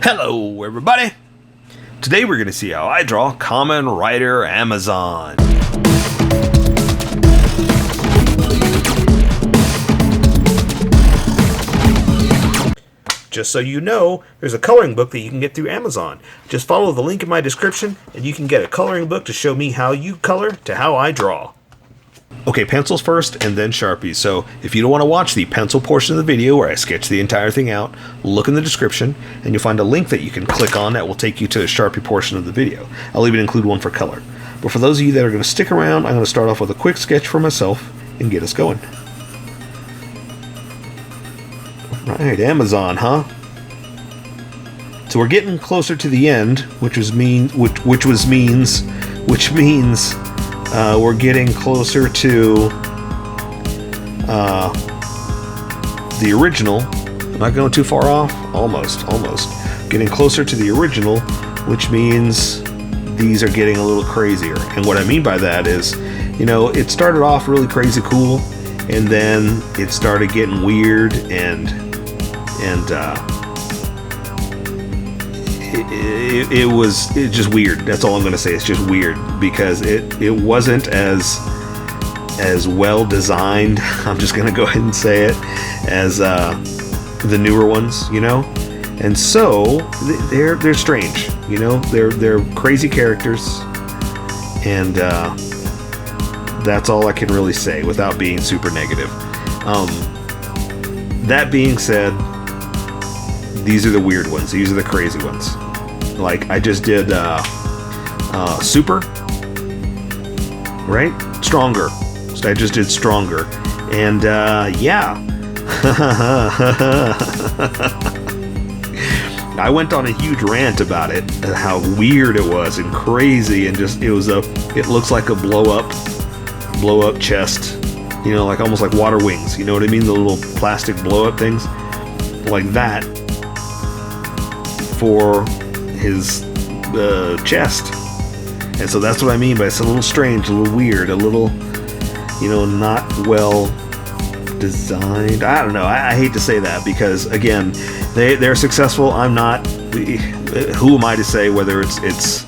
Hello everybody! Today we're going to see how I draw Kamen Rider Amazon. Just so you know, there's a coloring book that you can get through Amazon. Just follow the link in my description and you can get a coloring book to show me how you color to how I draw. Okay, pencils first and then Sharpies. So if you don't want to watch the pencil portion of the video where I sketch the entire thing out, look in the description and you'll find a link that you can click on that will take you to the Sharpie portion of the video. I'll even include one for color. But for those of you that are going to stick around, I'm going to start off with a quick sketch for myself and get us going. Alright, Amazon, huh? So we're getting closer to the end, which means we're getting closer to the original. Am I going too far off? Almost. Getting closer to the original, which means these are getting a little crazier. And what I mean by that is, you know, it started off really crazy cool, and then it started getting weird and it was just weird. That's all I'm going to say. It's just weird because it wasn't as well designed. I'm just going to go ahead and say it as the newer ones, you know. And so they're strange, you know. They're crazy characters, and that's all I can really say without being super negative. That being said, these are the weird ones. These are the crazy ones. Like I just did Super, right? Stronger. So I just did Stronger. And yeah. I went on a huge rant about it, how weird it was and crazy, and just it looks like a blow up chest, you know, like almost like water wings, you know what I mean? The little plastic blow up things like that for his chest. And so that's what I mean by it's a little strange, a little weird, a little, you know, not well designed. I don't know. I hate to say that because again, they're successful. I'm not. Who am I to say whether it's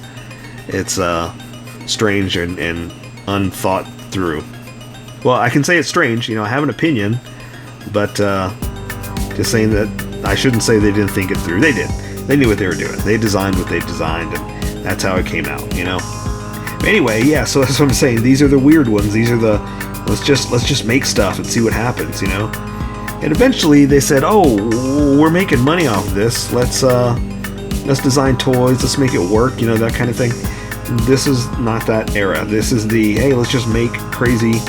strange and unthought through? Well, I can say it's strange. You know, I have an opinion, but just saying that I shouldn't say they didn't think it through. They did. They knew what they were doing. They designed what they designed, and that's how it came out, you know. But anyway, yeah. So that's what I'm saying. These are the weird ones. These are the let's just make stuff and see what happens, you know. And eventually they said, "Oh, we're making money off of this. Let's design toys. Let's make it work, you know, that kind of thing." This is not that era. This is the hey, let's just make crazy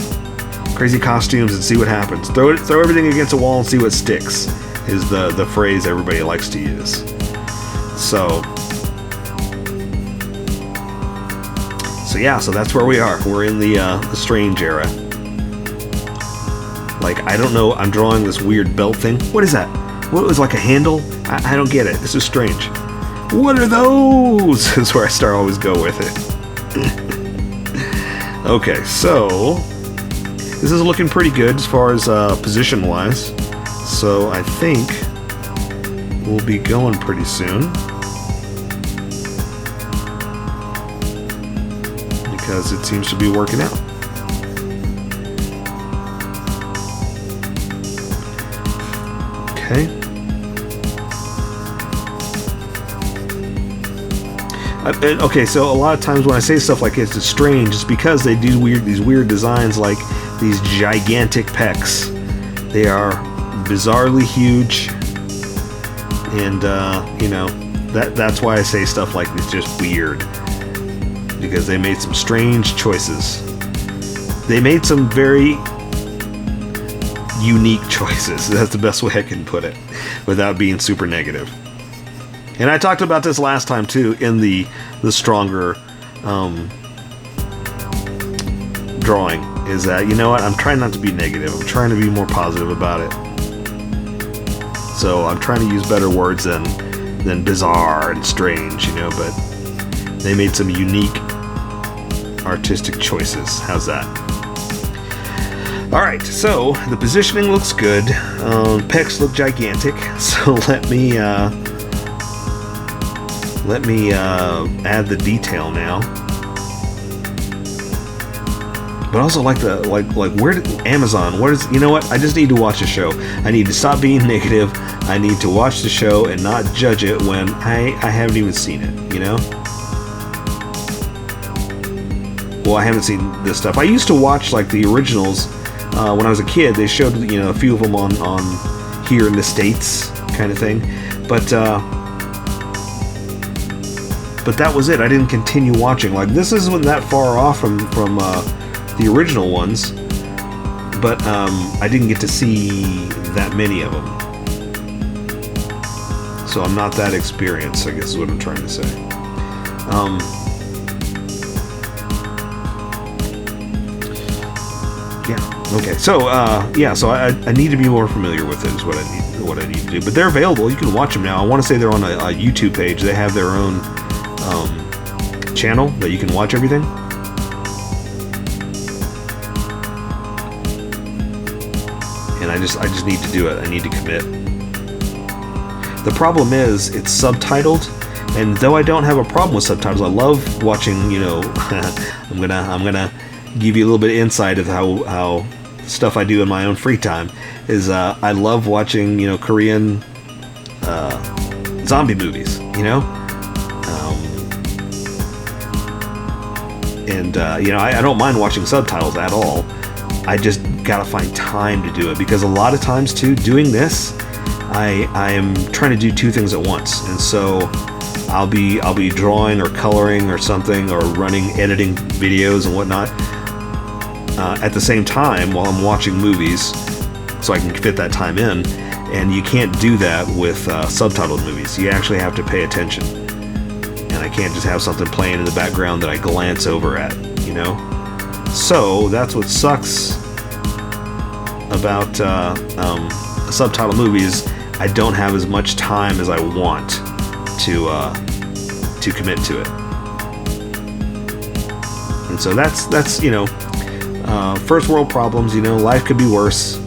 costumes and see what happens. Throw everything against a wall and see what sticks. Is the phrase everybody likes to use. So yeah, so that's where we are. We're in the strange era. Like, I don't know, I'm drawing this weird belt thing. What is that? What was like a handle? I don't get it. This is strange. What are those? Is where I always go with it. Okay, so this is looking pretty good as far as position wise. So I think we'll be going pretty soon. Because it seems to be working out. Okay. Okay, so a lot of times when I say stuff like this, it's strange. It's because they do these weird designs, like these gigantic pecs. They are bizarrely huge, and you know, that's why I say stuff like it's just weird, because they made some strange choices. They made some very unique choices. That's the best way I can put it without being super negative. And I talked about this last time too in the Stronger drawing, is that, you know what, I'm trying not to be negative. I'm trying to be more positive about it. So I'm trying to use better words than bizarre and strange, you know, but they made some unique artistic choices. How's that? Alright, so the positioning looks good. Pecs look gigantic, so let me Let me add the detail now. But also like where did Amazon? What is, you know what? I just need to watch a show. I need to stop being negative. I need to watch the show and not judge it when I haven't even seen it. You know. Well, I haven't seen this stuff. I used to watch like the originals when I was a kid. They showed, you know, a few of them on here in the States, kind of thing. But that was it. I didn't continue watching. Like, this isn't that far off from the original ones, but I didn't get to see that many of them. So I'm not that experienced, I guess is what I'm trying to say. Yeah. Okay. So yeah. So I need to be more familiar with it. Is what I need to do. But they're available. You can watch them now. I want to say they're on a YouTube page. They have their own channel that you can watch everything. And I just need to do it. I need to commit. The problem is it's subtitled, and though I don't have a problem with subtitles, I love watching. You know, I'm gonna give you a little bit of insight of how stuff I do in my own free time is. I love watching, you know, Korean zombie movies. You know, and you know, I don't mind watching subtitles at all. I just gotta find time to do it, because a lot of times too, doing this, I am trying to do two things at once, and so I'll be drawing or coloring or something, or editing videos and whatnot at the same time while I'm watching movies, so I can fit that time in. And you can't do that with subtitled movies. You actually have to pay attention, and I can't just have something playing in the background that I glance over at, you know. So that's what sucks about subtitle movies. I don't have as much time as I want to commit to it, and so that's you know, first world problems. You know, life could be worse,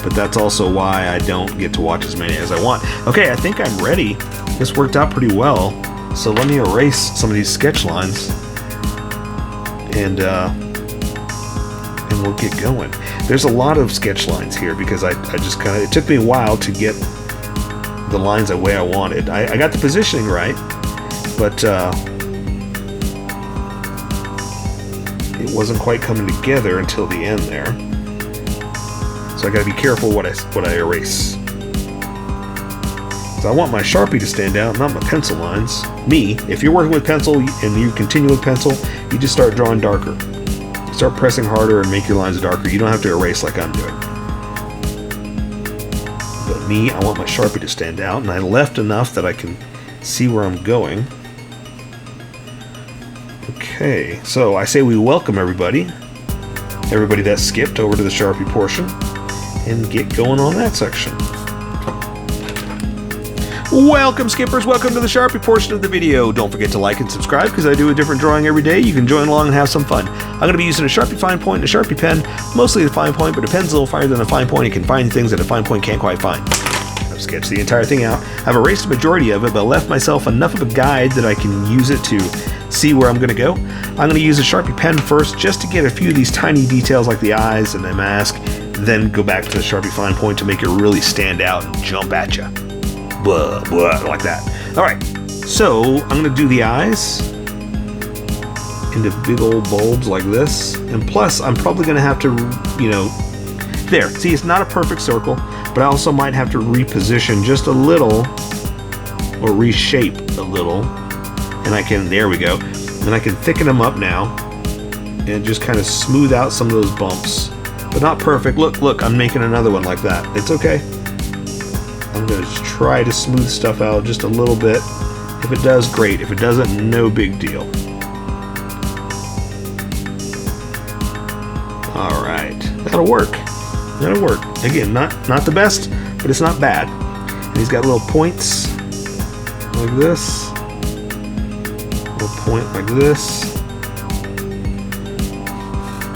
but that's also why I don't get to watch as many as I want. Okay, I think I'm ready. This worked out pretty well. So let me erase some of these sketch lines, and we'll get going. There's a lot of sketch lines here because I just kind of, it took me a while to get the lines the way I wanted. I got the positioning right, but it wasn't quite coming together until the end there. So I got to be careful what I erase. So I want my Sharpie to stand out, not my pencil lines. If you're working with pencil and you continue with pencil, you just start drawing darker. Start pressing harder and make your lines darker. You don't have to erase like I'm doing. But me, I want my Sharpie to stand out, and I left enough that I can see where I'm going. Okay, so I say we welcome everybody that skipped over to the Sharpie portion, and get going on that section. Welcome, skippers. Welcome to the Sharpie portion of the video. Don't forget to like and subscribe, because I do a different drawing every day. You can join along and have some fun. I'm going to be using a Sharpie fine point and a Sharpie pen, mostly the fine point, but a pen's a little finer than a fine point. It can find things that a fine point can't quite find. I've sketched the entire thing out. I've erased the majority of it, but left myself enough of a guide that I can use it to see where I'm going to go. I'm going to use a Sharpie pen first, just to get a few of these tiny details like the eyes and the mask, then go back to the Sharpie fine point to make it really stand out and jump at you. Blah, blah, like that. Alright, so I'm going to do the eyes into big old bulbs like this. And plus, I'm probably going to have to, you know, there. See, it's not a perfect circle, but I also might have to reposition just a little, or reshape a little. And I can, there we go. And I can thicken them up now and just kind of smooth out some of those bumps. But not perfect. Look, I'm making another one like that. It's okay. I'm going to try to smooth stuff out just a little bit. If it does, great. If it doesn't, no big deal. Alright. That'll work. That'll work. Again, not the best, but it's not bad. And he's got little points like this. Little point like this.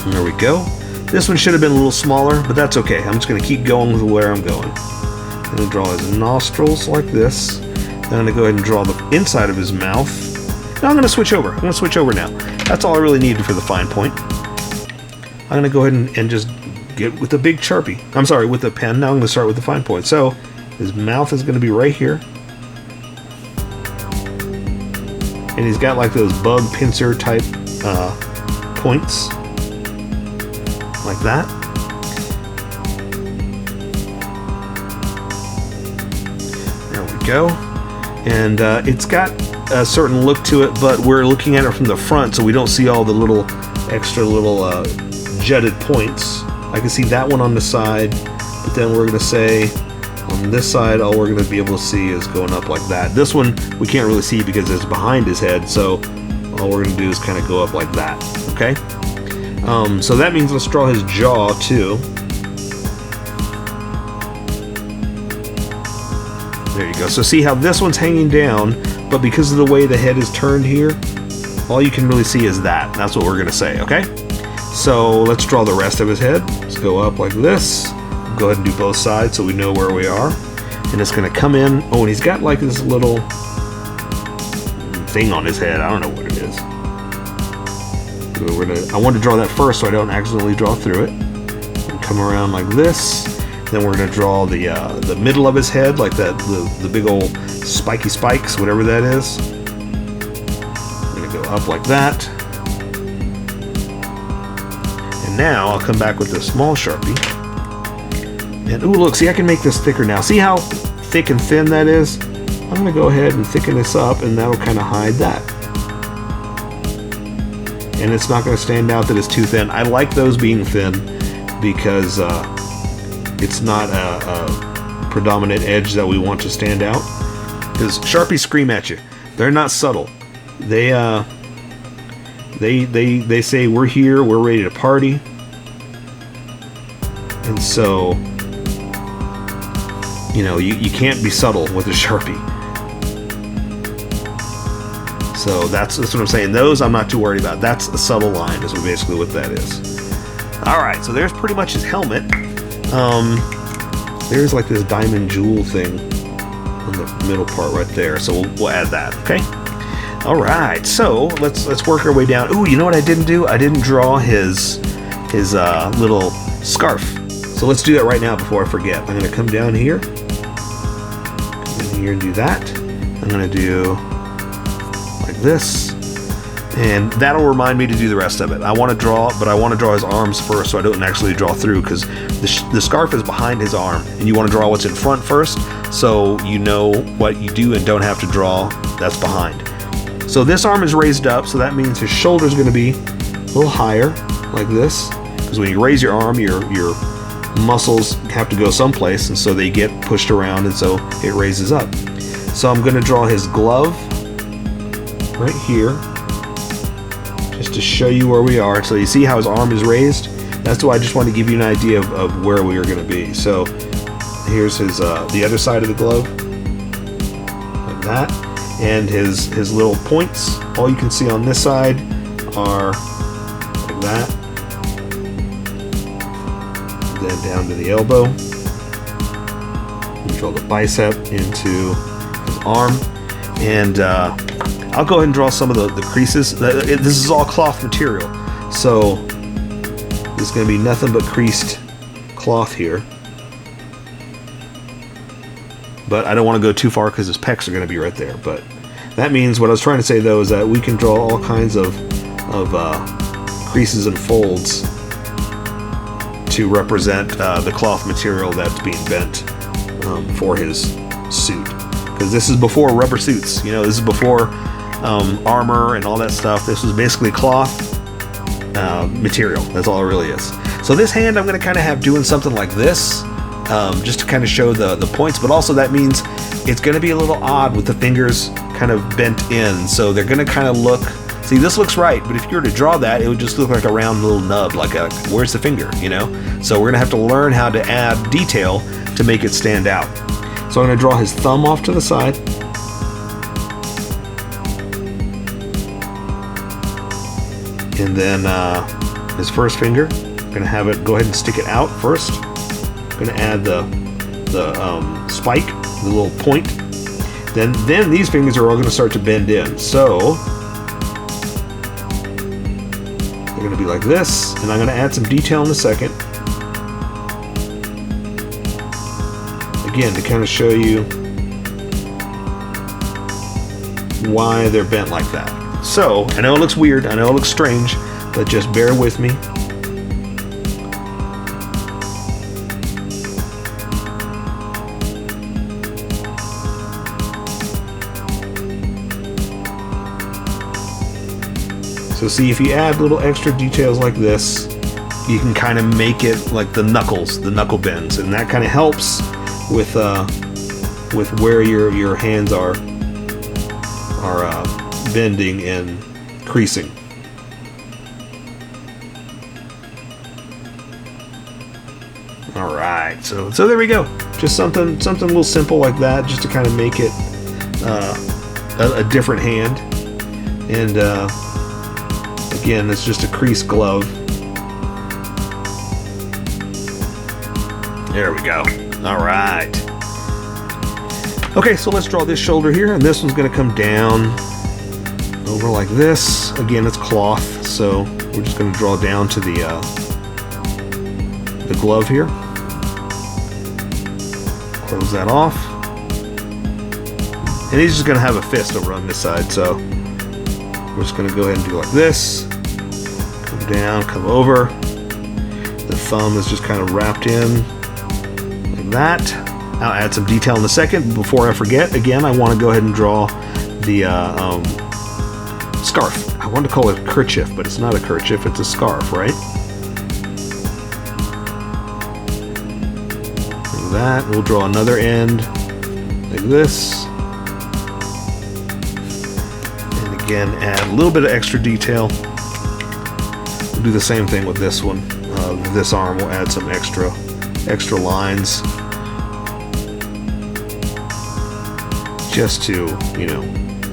And there we go. This one should have been a little smaller, but that's okay. I'm just going to keep going with where I'm going. I'm going to draw his nostrils like this. Then I'm going to go ahead and draw the inside of his mouth. Now I'm going to switch over. I'm going to switch over now. That's all I really needed for the fine point. I'm going to go ahead and just get with the big Sharpie. I'm sorry, with the pen. Now I'm going to start with the fine point. So his mouth is going to be right here. And he's got like those bug pincer type points. Like that. There we go. And it's got a certain look to it, but we're looking at it from the front, so we don't see all the little extra little jutted points. I can see that one on the side, but then we're going to say on this side, all we're going to be able to see is going up like that. This one we can't really see because it's behind his head, so all we're going to do is kind of go up like that. Okay. So that means let's draw his jaw too. There you go. So see how this one's hanging down, but because of the way the head is turned here, all you can really see is that. That's what we're going to say, okay? So let's draw the rest of his head. Let's go up like this. Go ahead and do both sides so we know where we are. And it's going to come in. Oh, and he's got like this little thing on his head. I don't know what it is. I want to draw that first so I don't accidentally draw through it. And come around like this. Then we're going to draw the middle of his head, like that, the big old spiky spikes, whatever that is. I'm going to go up like that. And now I'll come back with the small Sharpie. And ooh, look, see, I can make this thicker now. See how thick and thin that is? I'm going to go ahead and thicken this up, and that'll kind of hide that. And it's not going to stand out that it's too thin. I like those being thin because it's not a predominant edge that we want to stand out. Because Sharpies scream at you. They're not subtle. They say we're here, we're ready to party. And so, you know, you can't be subtle with a Sharpie. So that's what I'm saying. Those I'm not too worried about. That's a subtle line is basically what that is. Alright, so there's pretty much his helmet. There's like this diamond jewel thing on the middle part right there. So we'll add that, okay? Alright, so let's work our way down. Ooh, you know what I didn't do? I didn't draw his little scarf. So let's do that right now before I forget. I'm going to come down here. Come in here and do that. I'm going to do like this. And that'll remind me to do the rest of it. I want to draw, but I want to draw his arms first so I don't actually draw through, because the scarf is behind his arm, and you want to draw what's in front first so you know what you do and don't have to draw that's behind. So this arm is raised up, so that means his shoulder is going to be a little higher, like this, because when you raise your arm, your muscles have to go someplace, and so they get pushed around, and so it raises up. So I'm going to draw his glove right here, just to show you where we are. So you see how his arm is raised? That's why I just wanted to give you an idea of where we are going to be. So here's his the other side of the glove, like that, and his little points. All you can see on this side are like that, and then down to the elbow. You draw the bicep into his arm, and I'll go ahead and draw some of the creases. This is all cloth material, so there's going to be nothing but creased cloth here. But I don't want to go too far because his pecs are going to be right there. But that means what I was trying to say though is that we can draw all kinds of creases and folds to represent the cloth material that's being bent for his suit. Because this is before rubber suits. You know, this is before armor and all that stuff. This was basically cloth material. That's all it really is. So this hand I'm going to kind of have doing something like this, just to kind of show the points, but also that means it's going to be a little odd with the fingers kind of bent in. So they're going to kind of look, see, this looks right, but if you were to draw that, it would just look like a round little nub, like where's the finger, you know? So we're going to have to learn how to add detail to make it stand out. So I'm going to draw his thumb off to the side. And then his first finger, I'm going to have it go ahead and stick it out first. I'm going to add the spike, the little point. then these fingers are all going to start to bend in. So they're going to be like this, and I'm going to add some detail in a second. Again, to kind of show you why they're bent like that. So, I know it looks weird, I know it looks strange, but just bear with me. So see, if you add little extra details like this, you can kind of make it like the knuckles, the knuckle bends, and that kind of helps with where your hands are bending and creasing. All right, so there we go. Just something a little simple like that, just to kind of make it a different hand. And again, it's just a crease glove. There we go. All right. Okay, so let's draw this shoulder here, and this one's going to come down over like this. Again, it's cloth, so we're just going to draw down to the glove here. Close that off. And he's just going to have a fist over on this side, so we're just going to go ahead and do like this. Come down, come over. The thumb is just kind of wrapped in like that. I'll add some detail in a second. Before I forget, again, I want to go ahead and draw the scarf. I wanted to call it a kerchief, but it's not a kerchief, it's a scarf, right? Like that. We'll draw another end like this. And again, add a little bit of extra detail. We'll do the same thing with this one. This arm, we'll add some extra lines. Just to, you know,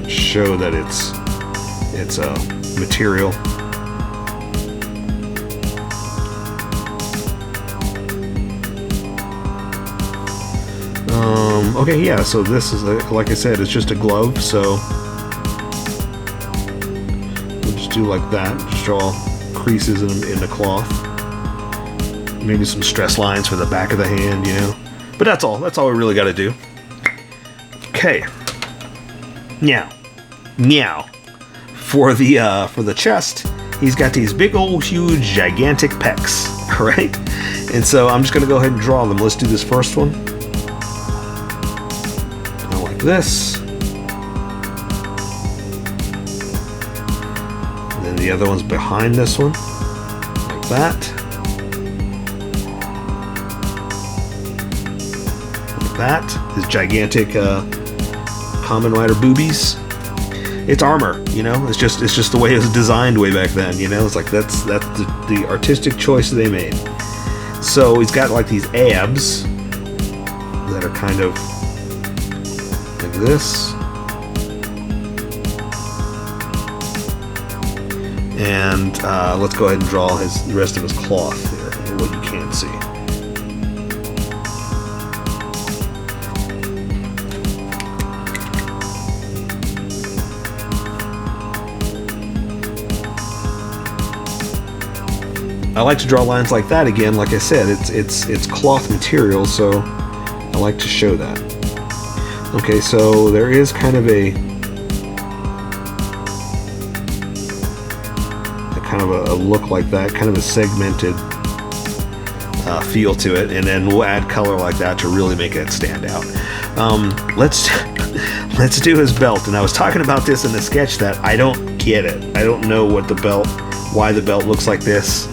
show that it's a material. Okay, yeah. So this is like I said, it's just a glove. So we'll just do like that. Just draw creases in the cloth. Maybe some stress lines for the back of the hand, you know. But that's all. That's all we really got to do. Okay. Now, for the chest, he's got these big old huge gigantic pecs, all right? And so I'm just gonna go ahead and draw them. Let's do this first one. Like this. And then the other one's behind this one, like that. Like that. His gigantic Kamen Rider boobies. It's armor, you know. It's just the way it was designed way back then, you know. It's like that's the artistic choice they made. So he's got like these abs that are kind of like this, and let's go ahead and draw the rest of his cloth here. What you can't see. I like to draw lines like that again. Like I said, it's cloth material, so I like to show that. Okay, so there is kind of a look like that, kind of a segmented feel to it, and then we'll add color like that to really make it stand out. Let's do his belt. And I was talking about this in the sketch that I don't get it. I don't know why the belt looks like this.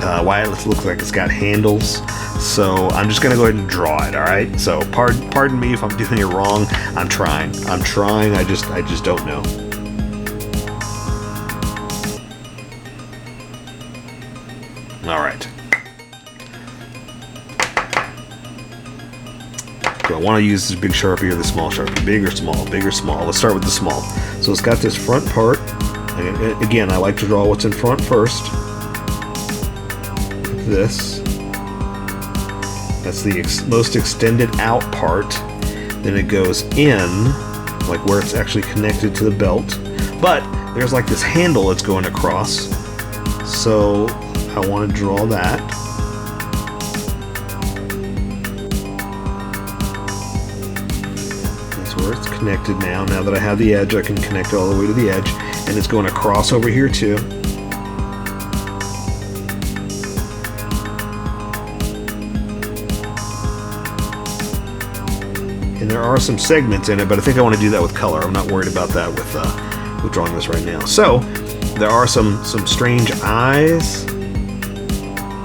Why it looks like it's got handles. So I'm just gonna go ahead and draw it. All right. So pardon me if I'm doing it wrong. I'm trying. I just don't know. All right. Do I want to use this big Sharpie or the small Sharpie? Big or small? Big or small? Let's start with the small. So it's got this front part. And again, I like to draw what's in front first. This. That's the most extended out part. Then it goes in like where it's actually connected to the belt. But there's like this handle that's going across, so I want to draw that. That's where it's connected now. Now that I have the edge, I can connect it all the way to the edge, and it's going across over here too. And there are some segments in it, but I think I want to do that with color. I'm not worried about that with drawing this right now. So there are some strange eyes,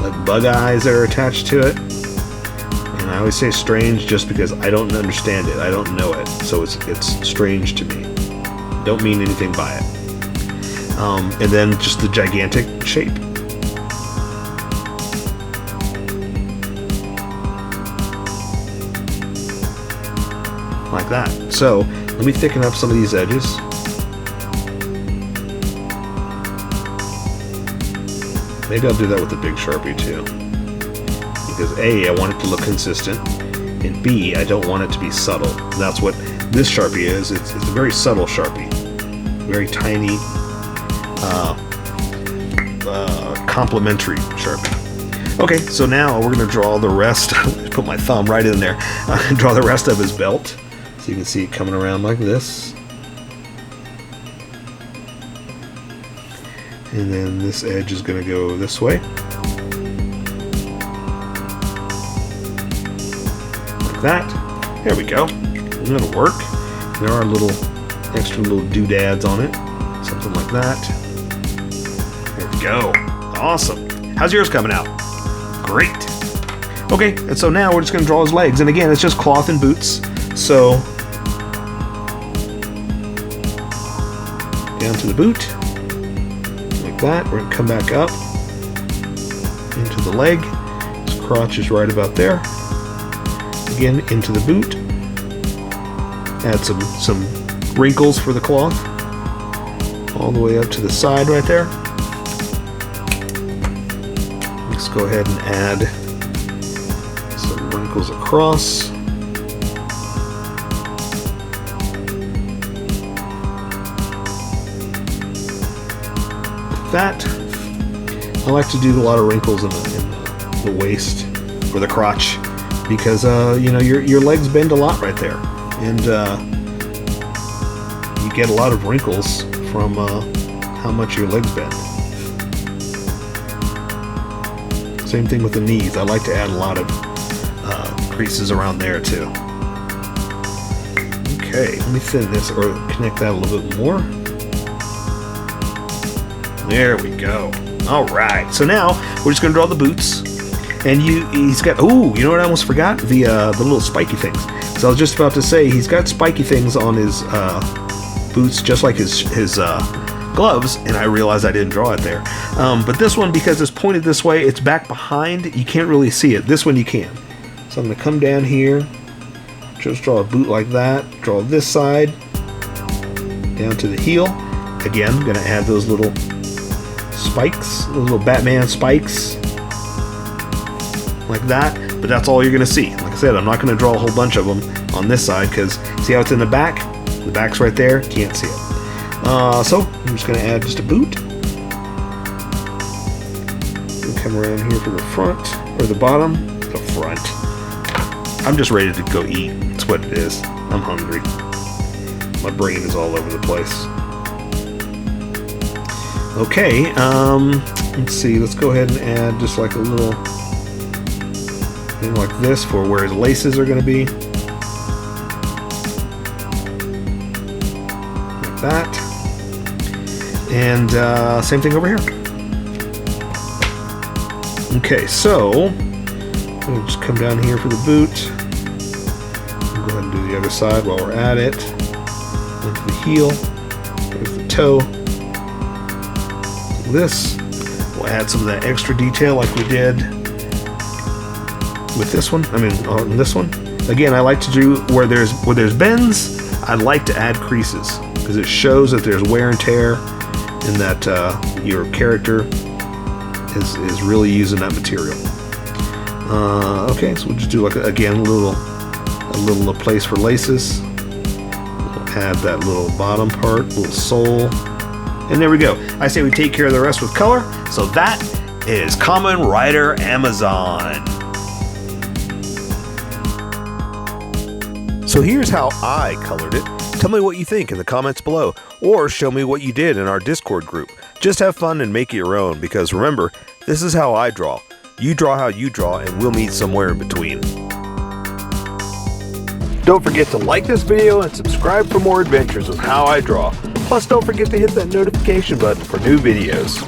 like bug eyes that are attached to it. And I always say strange just because I don't understand it. I don't know it, so it's strange to me. Don't mean anything by it. And then just the gigantic shape. Like that. So let me thicken up some of these edges. Maybe I'll do that with the big Sharpie too. Because A, I want it to look consistent, and B, I don't want it to be subtle. That's what this Sharpie is. It's a very subtle Sharpie. Very tiny, complementary Sharpie. Okay, so now we're going to draw the rest. Put my thumb right in there. Draw the rest of his belt. So you can see it coming around like this. And then this edge is going to go this way. Like that. There we go. And that'll work. There are extra little doodads on it. Something like that. There we go. Awesome. How's yours coming out? Great. Okay, and so now we're just going to draw his legs. And again, it's just cloth and boots. So, down to the boot. That. We're going to come back up into the leg. His crotch is right about there. Again, into the boot. Add some wrinkles for the cloth. All the way up to the side right there. Let's go ahead and add some wrinkles across. That. I like to do a lot of wrinkles in the waist or the crotch because you know, your legs bend a lot right there, and you get a lot of wrinkles from how much your legs bend. Same thing with the knees. I like to add a lot of creases around there too. Okay, let me thin this or connect that a little bit more. There we go. All right. So now we're just going to draw the boots, and he's got. Oh, you know what I almost forgot? The little spiky things. So I was just about to say he's got spiky things on his boots, just like his gloves, and I realized I didn't draw it there. But this one, because it's pointed this way, it's back behind. You can't really see it. This one you can. So I'm going to come down here, just draw a boot like that. Draw this side down to the heel. Again, I'm going to add those little spikes, little Batman spikes, like that, but that's all you're going to see. Like I said, I'm not going to draw a whole bunch of them on this side because see how it's in the back? The back's right there, can't see it. So I'm just going to add just a boot. And come around here for the front, or the bottom, the front. I'm just ready to go eat. That's what it is. I'm hungry. My brain is all over the place. Okay, let's see, let's go ahead and add just like a little thing like this for where his laces are going to be. Like that. And same thing over here. Okay, so we'll just come down here for the boot. We'll go ahead and do the other side while we're at it. Into the heel. There's the toe. This. We'll add some of that extra detail like we did with this one. I mean, on this one. Again, I like to do where there's bends. I like to add creases because it shows that there's wear and tear, and that your character is really using that material. Okay, so we'll just do like again a little place for laces. We'll add that little bottom part, little sole. And there we go. I say we take care of the rest with color. So that is Kamen Rider Amazon. So here's how I colored it. Tell me what you think in the comments below, or show me what you did in our Discord group. Just have fun and make it your own, because remember, this is how I draw. You draw how you draw, and we'll meet somewhere in between. Don't forget to like this video and subscribe for more adventures with How I Draw. Plus, don't forget to hit that notification button for new videos.